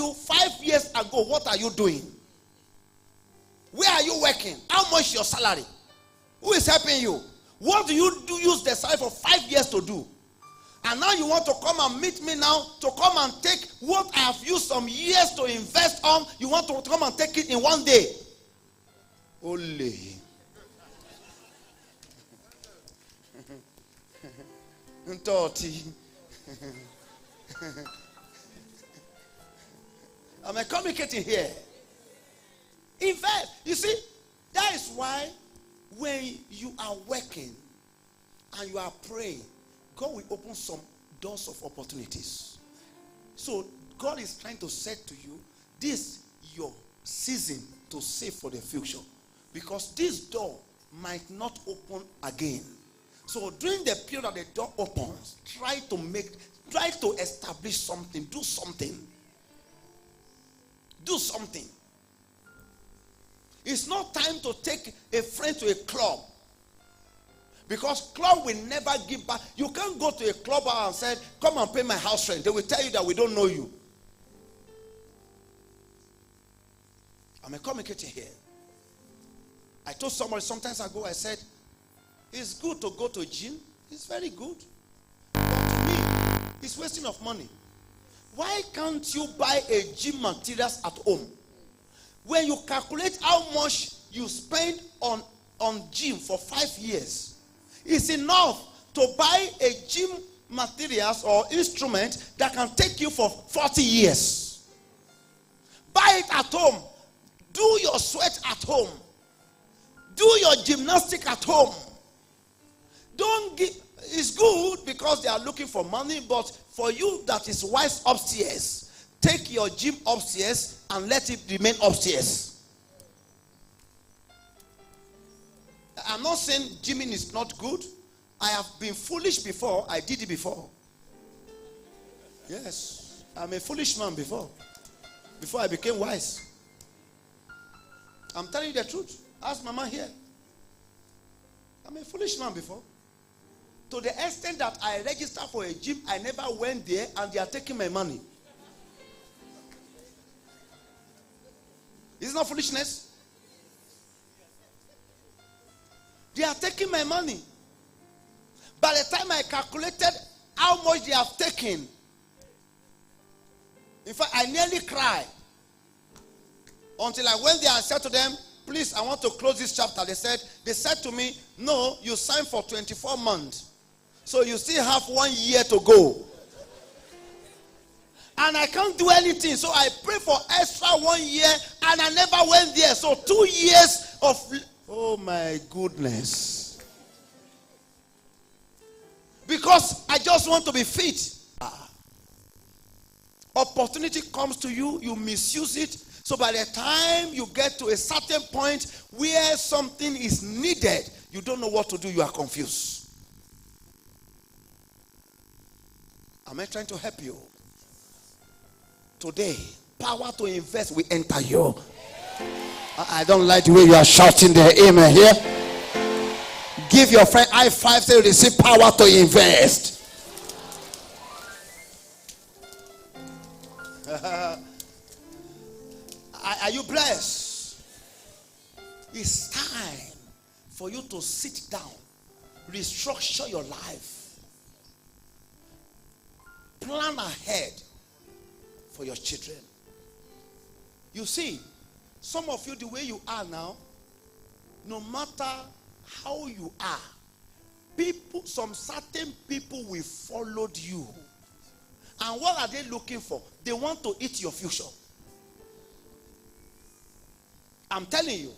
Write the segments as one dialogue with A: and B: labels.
A: you 5 years ago, what are you doing? Where are you working? How much is your salary? Who is helping you? What do you use the salary for 5 years to do? And now you want to come and meet me now to come and take what I have used some years to invest on. You want to come and take it in one day. Only. Am I communicating here? Invest. You see, that is why when you are working and you are praying, God will open some doors of opportunities. So God is trying to say to you, this is your season to save for the future. Because this door might not open again. So during the period that the door opens, try to establish something, do something. Do something. It's not time to take a friend to a club. Because club will never give back. You can't go to a club and say, come and pay my house rent. They will tell you that we don't know you. Am I communicating here? I told somebody sometimes ago, I said, it's good to go to gym. It's very good. But to me, it's wasting of money. Why can't you buy a gym materials at home? When you calculate how much you spend on gym for 5 years, it's enough to buy a gym materials or instrument that can take you for 40 years. Buy it at home. Do your sweat at home. Do your gymnastic at home. It's good because they are looking for money, but for you that is wise upstairs, take your gym upstairs and let it remain upstairs. I'm not saying gymming is not good. I have been foolish before. I did it before. Yes. I'm a foolish man before I became wise. I'm telling you the truth. Ask Mama here. I'm a foolish man before. To the extent that I registered for a gym, I never went there and they are taking my money. Is it not foolishness? They are taking my money. By the time I calculated how much they have taken, in fact, I nearly cried. Until I went there and said to them, please, I want to close this chapter. They said to me, no, you signed for 24 months. So you still have 1 year to go. And I can't do anything. So I pray for extra 1 year and I never went there. So 2 years of, oh my goodness. Because I just want to be fit. Opportunity comes to you, you misuse it. So by the time you get to a certain point where something is needed, you don't know what to do, you are confused. Am I trying to help you? Today, power to invest will enter you. I don't like the way you are shouting there. Amen here. Give your friend high five, say receive power to invest. Are you blessed? It's time for you to sit down, restructure your life, plan ahead for your children. You see, some of you, the way you are now, no matter how you are, some certain people will follow you. And what are they looking for? They want to eat your future. I'm telling you,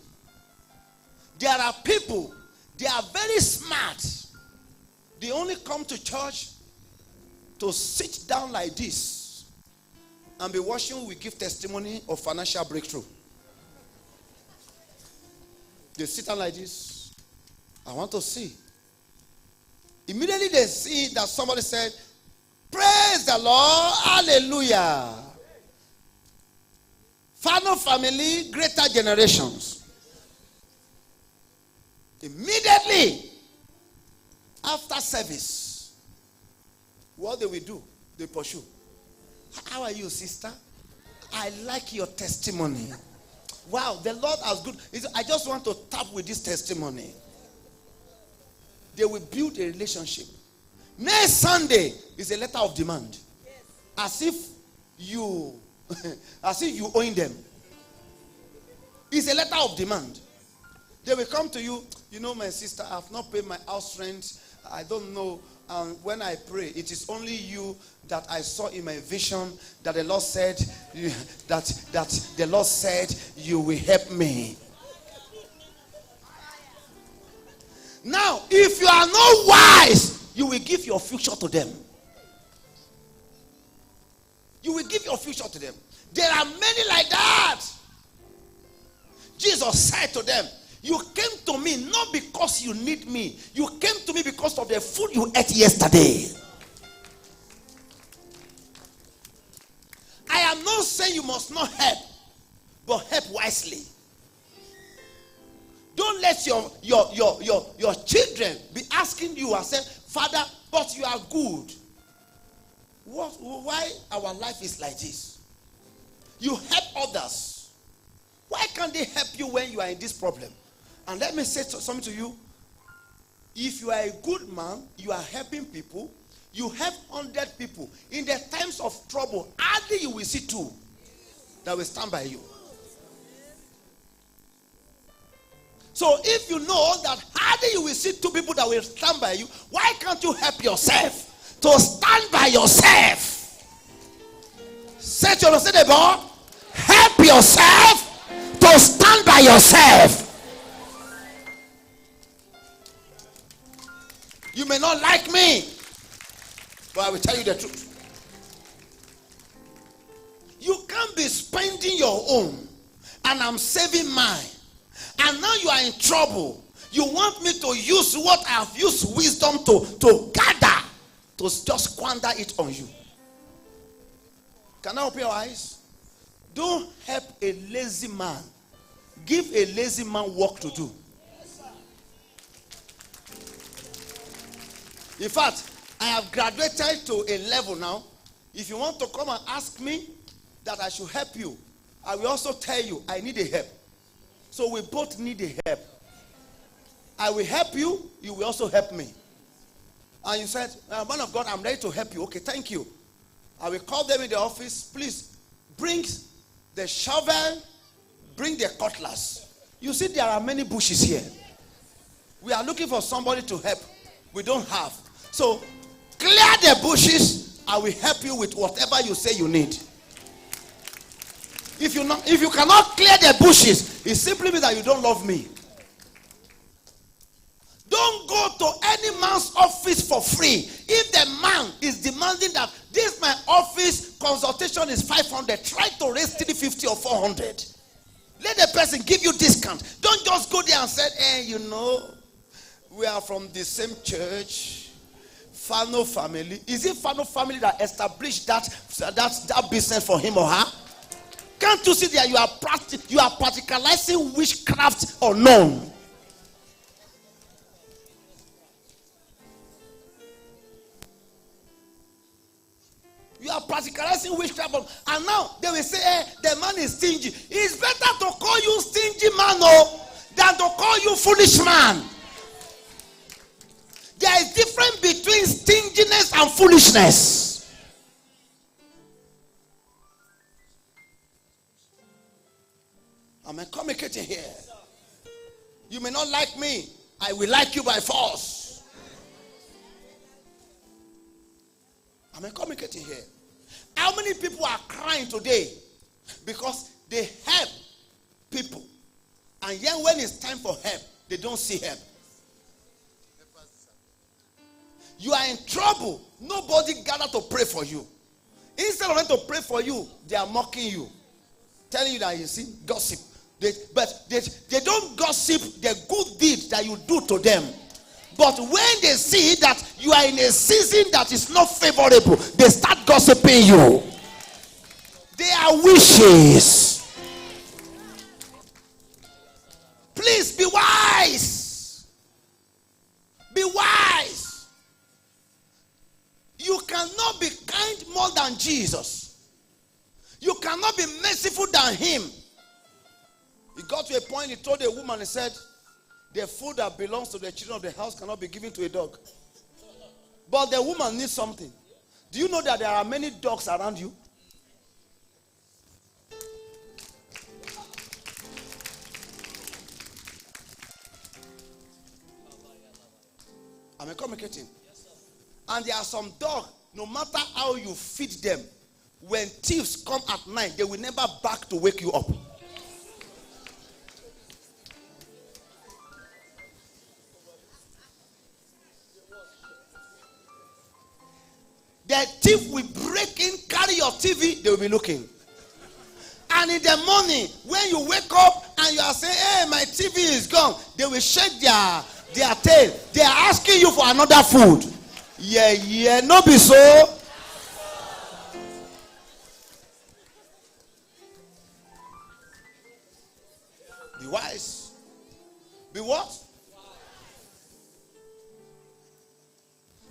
A: there are people, they are very smart. They only come to church to sit down like this and be watching. We give testimony of financial breakthrough. They sit down like this. I want to see. Immediately they see that somebody said, praise the Lord, hallelujah. Final family, greater generations. Immediately after service, what they will do? They pursue. How are you, sister? I like your testimony. Wow, the Lord has good. I just want to tap with this testimony. They will build a relationship. Next Sunday is a letter of demand. As if you own them. It's a letter of demand. They will come to you. You know, my sister, I have not paid my house rent. I don't know. When I pray, it is only you that I saw in my vision that the Lord said that the Lord said you will help me. Now, if you are not wise, you will give your future to them. You will give your future to them. There are many like that. Jesus said to them, you came to me not because you need me. You came to me because of the food you ate yesterday. I am not saying you must not help, but help wisely. Don't let your children be asking you and say, Father, but you are good. Why our life is like this? You help others. Why can't they help you when you are in this problem? And let me say something to you. If you are a good man, you are helping people. You help 100 people. In the times of trouble, hardly you will see 2 that will stand by you. So if you know that hardly you will see 2 people that will stand by you, why can't you help yourself to stand by yourself? Say to yourself, help yourself to stand by yourself. You may not like me, but I will tell you the truth. You can't be spending your own, and I'm saving mine. And now you are in trouble. You want me to use what I have used wisdom to gather, to just squander it on you. Can I open your eyes? Don't help a lazy man. Give a lazy man work to do. In fact, I have graduated to a level now. If you want to come and ask me that I should help you, I will also tell you I need a help. So we both need a help. I will help you, you will also help me. And you said, man of God, I'm ready to help you. Okay, thank you. I will call them in the office. Please bring the shovel, bring the cutlass. You see, there are many bushes here. We are looking for somebody to help. We don't have. So clear the bushes. I will help you with whatever you say you need. If you cannot clear the bushes, it simply means that you don't love me. Don't go to any man's office for free. If the man is demanding that this my office consultation is 500, try to raise 350 or 400. Let the person give you discount. Don't just go there and say, you know, we are from the same church. Fano family. Is it Fano family that established that business for him or her? Can't you see that you are practicalizing witchcraft or no? You are practicalizing witchcraft, and now they will say, the man is stingy. It's better to call you stingy man than to call you foolish man. There is difference between stinginess and foolishness. Am I communicating here? You may not like me. I will like you by force. Am I communicating here? How many people are crying today because they help people, and yet when it's time for help, they don't see help? You are in trouble. Nobody gathered to pray for you. Instead of them to pray for you, they are mocking you, telling you that, you see, gossip. But they don't gossip the good deed that you do to them. But when they see that you are in a season that is not favorable, they start gossiping you. They are wishes. Please be wise. Be wise. You cannot be kind more than Jesus. You cannot cannot be merciful than him. He got to a point, he told a woman, he said, the food that belongs to the children of the house cannot be given to a dog. But the woman needs something. Do you know that there are many dogs around you? Am I communicating? Yes, and there are some dogs, no matter how you feed them, when thieves come at night, they will never bark to wake you up. The thief will break in, carry your TV, they will be looking. And in the morning, when you wake up and you are saying, hey, my TV is gone, they will shake their tail. They are asking you for another food. Yeah, no be so. Be wise. Be what?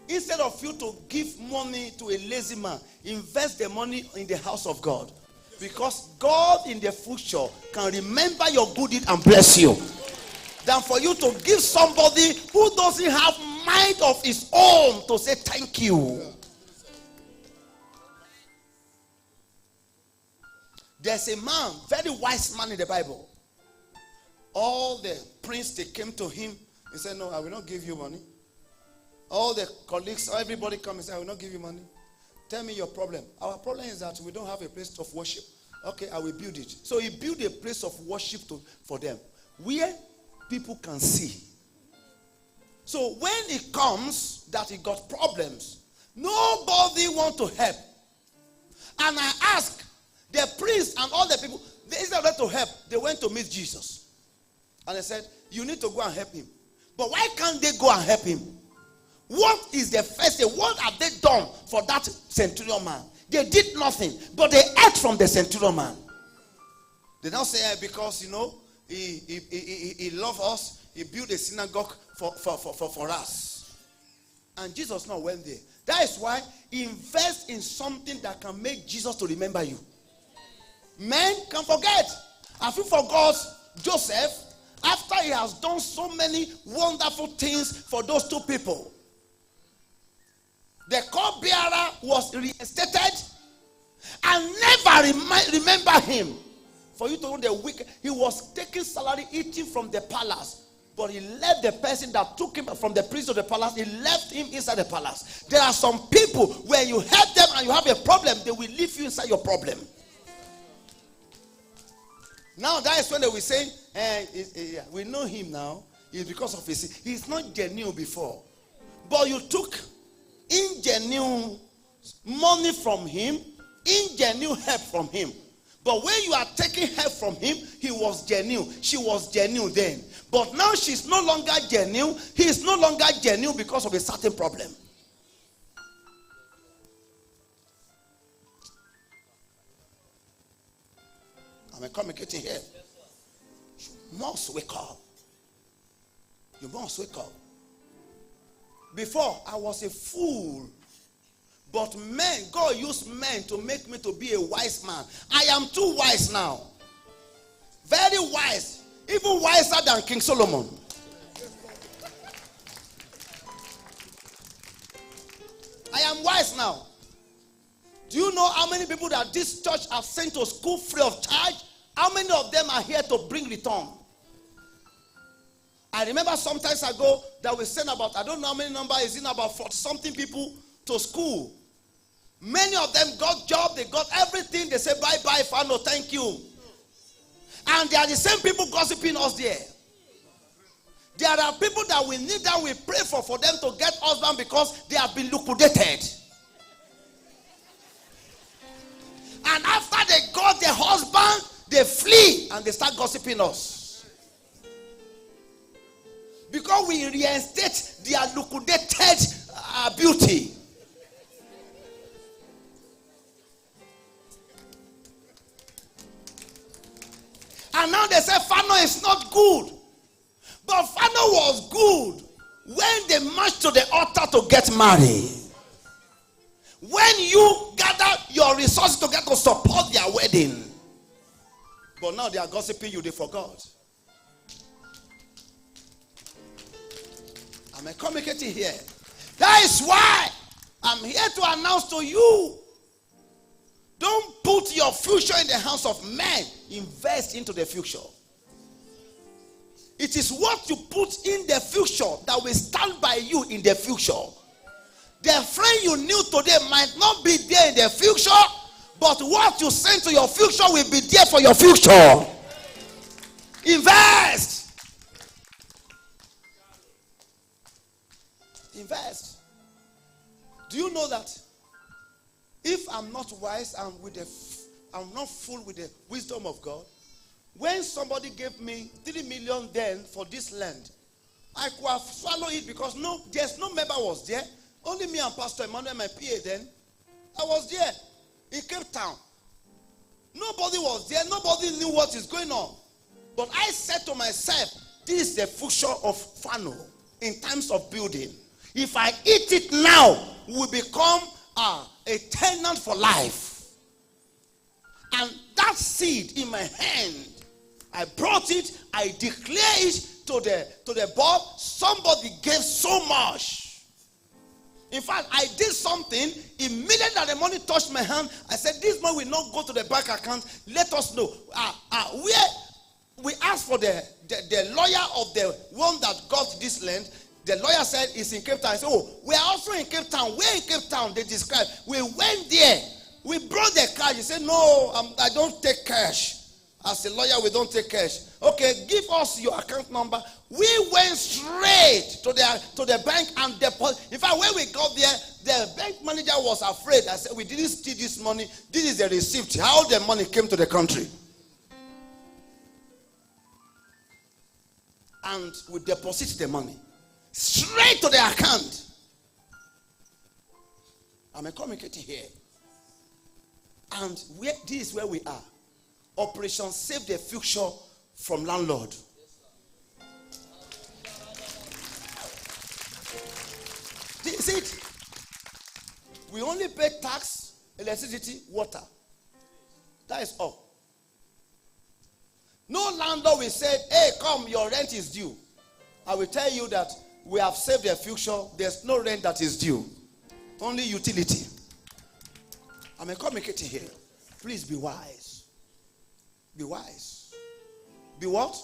A: Instead of you to give money to a lazy man, invest the money in the house of God. Because God in the future can remember your good deed and bless you. Than for you to give somebody who doesn't have mind of his own to say thank you. There's a man, very wise man in the Bible. All the prince, they came to him. He said, no, I will not give you money. All the colleagues, everybody come and say, I will not give you money. Tell me your problem. Our problem is that we don't have a place of worship. Okay, I will build it. So he built a place of worship for them, where people can see. So when it comes that he got problems, nobody want to help. And I ask the priest and all the people, instead of to help, they went to meet Jesus. And they said, you need to go and help him. But why can't they go and help him? What is the first thing? What have they done for that centurion man? They did nothing, but they ate from the centurion man. They now say, because, he loved us, he built a synagogue for us. And Jesus now went there. That is why invest in something that can make Jesus to remember you. Men can forget. Have you forgot Joseph after he has done so many wonderful things for those two people? The cupbearer was reinstated and never remember him. For you to know the wicked, he was taking salary, eating from the palace. But he left the person that took him from the prison of the palace, he left him inside the palace. There are some people, when you help them and you have a problem, they will leave you inside your problem. Now that is when they will say, we know him now. It's because of his sin. He's not genuine before. But you took ingenuine money from him, ingenuine help from him. But when you are taking help from him, he was genuine. She was genuine then. But now she's no longer genuine. He is no longer genuine because of a certain problem. Am I communicating here? You must wake up. You must wake up. Before, I was a fool. But men, God used men to make me to be a wise man. I am too wise now. Very wise. Even wiser than King Solomon. I am wise now. Do you know how many people that this church has sent to school free of charge? How many of them are here to bring return? I remember some time ago that we sent about, I don't know how many number is in, about 40 something people to school. Many of them got job, they got everything. They say bye-bye, no thank you. And they are the same people gossiping us there. There are people that we need, that we pray for them to get husband because they have been liquidated. And after they got their husband, they flee and they start gossiping us. Because we reinstate their liquidated beauty. And now they say Fano is not good. But Fano was good when they marched to the altar to get married. When you gather your resources together to support their wedding. But now they are gossiping you, they forgot. Am I communicating here? That is why I'm here to announce to you, don't put your future in the hands of men. Invest into the future. It is what you put in the future that will stand by you in the future. The friend you knew today might not be there in the future, but what you send to your future will be there for your future. Invest. Invest. Do you know that if I'm not wise and I'm not full with the wisdom of God, when somebody gave me 3 million then for this land, I could have swallowed it because there's no member was there. Only me and Pastor Emmanuel, my PA then. I was there in Cape Town. Nobody was there. Nobody knew what is going on. But I said to myself, this is the future of Fano in terms of building. If I eat it now, we will become a tenant for life. And that seed in my hand, I brought it, I declare it to the board. Somebody gave so much. In fact, I did something. Immediately that the money touched my hand, I said, this money will not go to the bank account. Let us know. Where we asked for the lawyer of the one that got this land. The lawyer said it's in Cape Town. I said, oh, we are also in Cape Town. Where in Cape Town? They described. We went there. We brought the cash. He said, no, I don't take cash. As a lawyer, we don't take cash. Okay, give us your account number. We went straight to the bank and deposit. In fact, when we got there, the bank manager was afraid. I said, we didn't steal this money. This is the receipt. How the money came to the country. And we deposited the money straight to the account. I'm communicating here. And this is where we are. Operation Save the Future from Landlord. This is it. We only pay tax, electricity, water. That is all. No landlord will say, hey, come, your rent is due. I will tell you that we have saved the future. There's no rent that is due. Only utility. I'm communicating here. Please be wise. Be wise. Be what?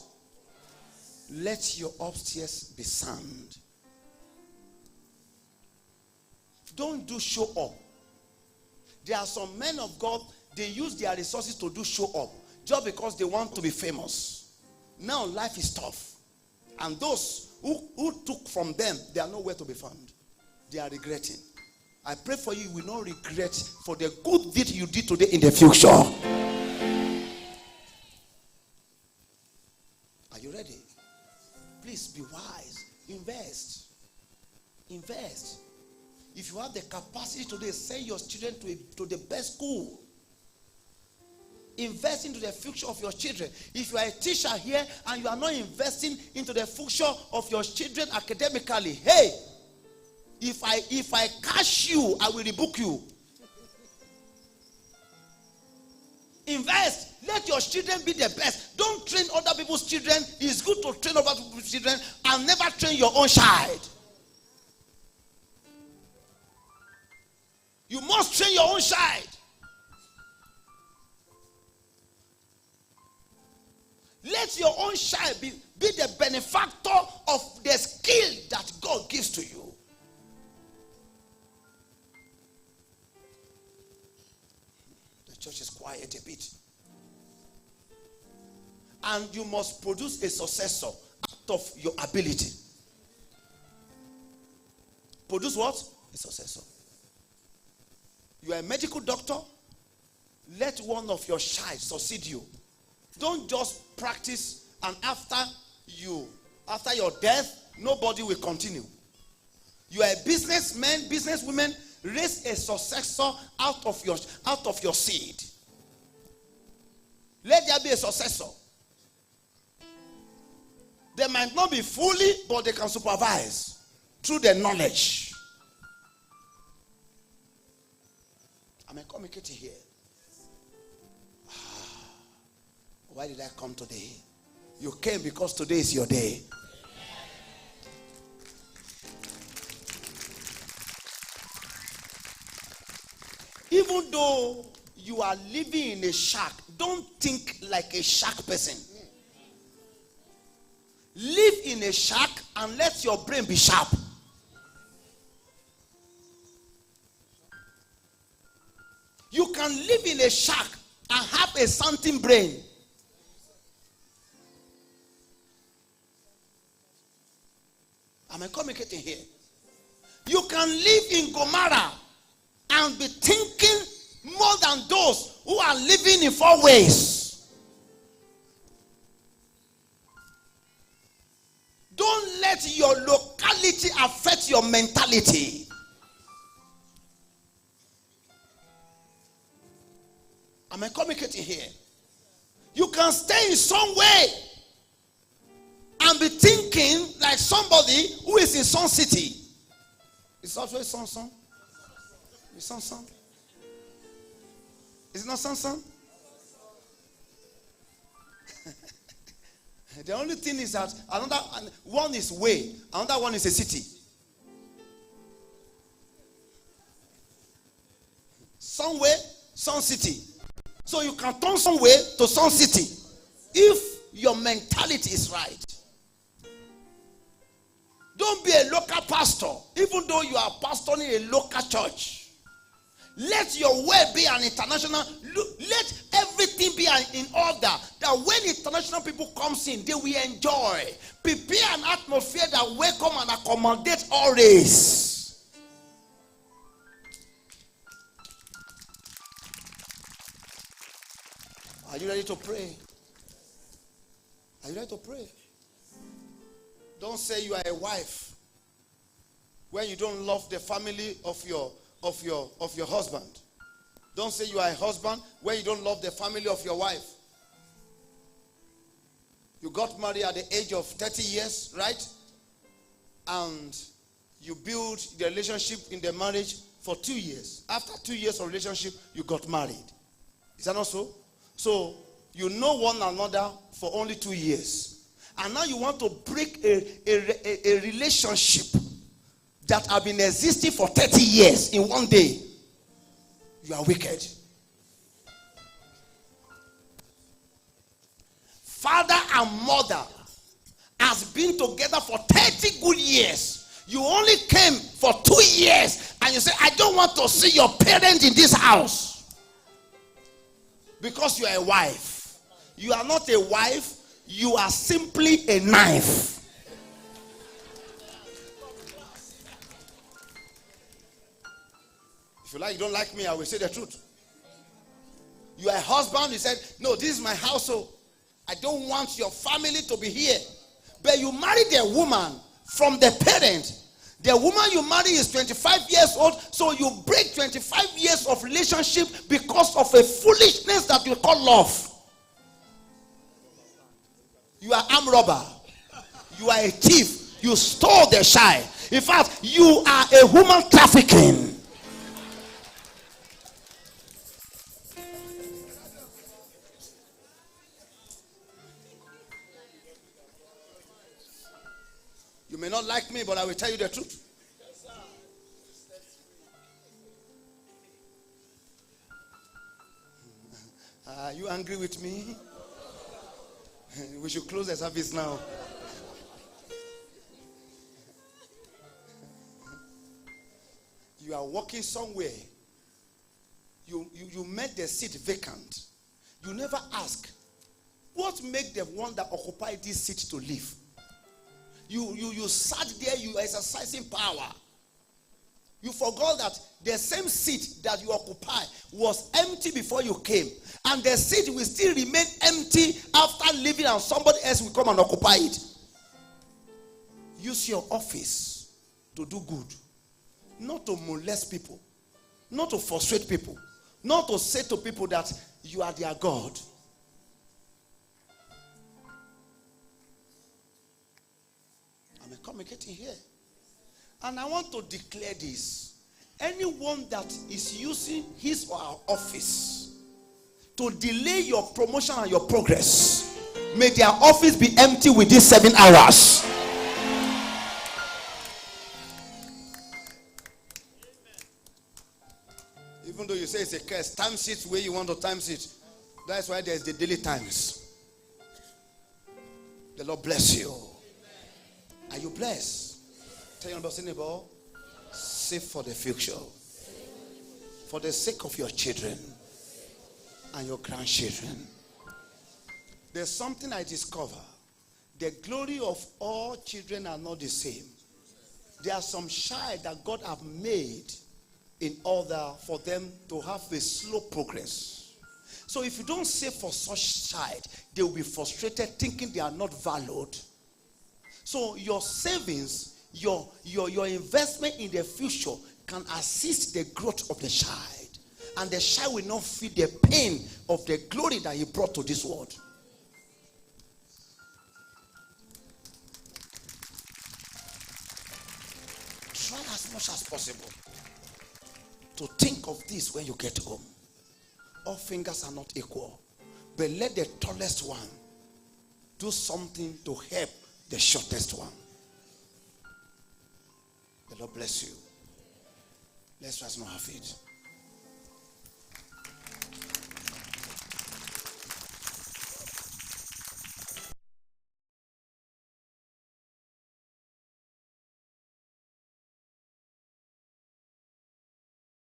A: Let your upstairs be sound. Don't do show up. There are some men of God, they use their resources to do show up just because they want to be famous. Now life is tough. And those who took from them, they are nowhere to be found. They are regretting. I pray for you, you will not regret for the good deed you did today in the future. Are you ready? Please be wise. Invest. Invest. If you have the capacity today, send your children to the best school. Invest into the future of your children. If you are a teacher here and you are not investing into the future of your children academically, hey, if I catch you, I will rebuke you. Invest. Let your children be the best. Don't train other people's children. It's good to train other people's children and never train your own child. You must train your own child. Let your own child be the benefactor of the skill that God gives to you. The church is quiet a bit. And you must produce a successor out of your ability. Produce what? A successor. You are a medical doctor. Let one of your child succeed you. Don't just practice and after your death, nobody will continue. You are a businessman, businesswoman, raise a successor out of your seed. Let there be a successor. They might not be fully, but they can supervise through their knowledge. Am Am I communicating here? Why did I come today? You came because today is your day. Even though you are living in a shack, don't think like a shack person. Live in a shack and let your brain be sharp. You can live in a shack and have a something brain. Am I communicating here? You can live in Gomorrah and be thinking more than those who are living in 4 ways. Don't let your locality affect your mentality. Am I communicating here? You can stay in some way and be thinking like somebody who is in some city. It's also a son. It's son. Is it not son? The only thing is that another one is way, another one is a city. Some way, some city. So you can turn some way to some city if your mentality is right. Don't be a local pastor, even though you are pastoring a local church. Let your way be an international. Let everything be in order, that when international people comes in, they will enjoy. Prepare an atmosphere that welcome and accommodate all race. Are you ready to pray? Are you ready to pray? Don't say you are a wife when you don't love the family of your husband. Don't say you are a husband when you don't love the family of your wife. You got married at the age of 30 years, right? And you build the relationship in the marriage for 2 years. After 2 years of relationship, you got married. Is that not so? So you know one another for only 2 years. And now you want to break a relationship that have been existing for 30 years in one day. You are wicked. Father and mother has been together for 30 good years. You only came for 2 years and you say, I don't want to see your parents in this house. Because you are a wife. You are not a wife. You are simply a knife. If you like, you don't like me, I will say the truth. You are a husband, you said, no, this is my household. I don't want your family to be here. But you married a woman from the parent. The woman you marry is 25 years old, so you break 25 years of relationship because of a foolishness that you call love. You are armed robber. You are a thief. You stole the child. In fact, you are a human trafficking. You may not like me, but I will tell you the truth. Are you angry with me? We should close the service now. You are walking somewhere. You met the seat vacant. You never ask, what made the one that occupied this seat to leave? You sat there, you were exercising power. You forgot that the same seat that you occupy was empty before you came. And the seat will still remain empty after leaving, and somebody else will come and occupy it. Use your office to do good. Not to molest people. Not to frustrate people. Not to say to people that you are their God. I'm communicating here. And I want to declare this. Anyone that is using his or her office to delay your promotion and your progress, may their office be empty within 7 hours. Even though you say it's a curse, time sheets where you want to time sheet. That's why there's the daily times. The Lord bless you. Are you blessed? Tell your neighbor, save for the future. For the sake of your children and your grandchildren. There's something I discover. The glory of all children are not the same. There are some child that God have made in order for them to have a slow progress. So if you don't save for such child, they will be frustrated thinking they are not valued. So your savings, your investment in the future can assist the growth of the child. And the child will not feel the pain of the glory that he brought to this world. Try as much as possible to think of this when you get home. All fingers are not equal. But let the tallest one do something to help the shortest one. The Lord bless you. Let's just not have it.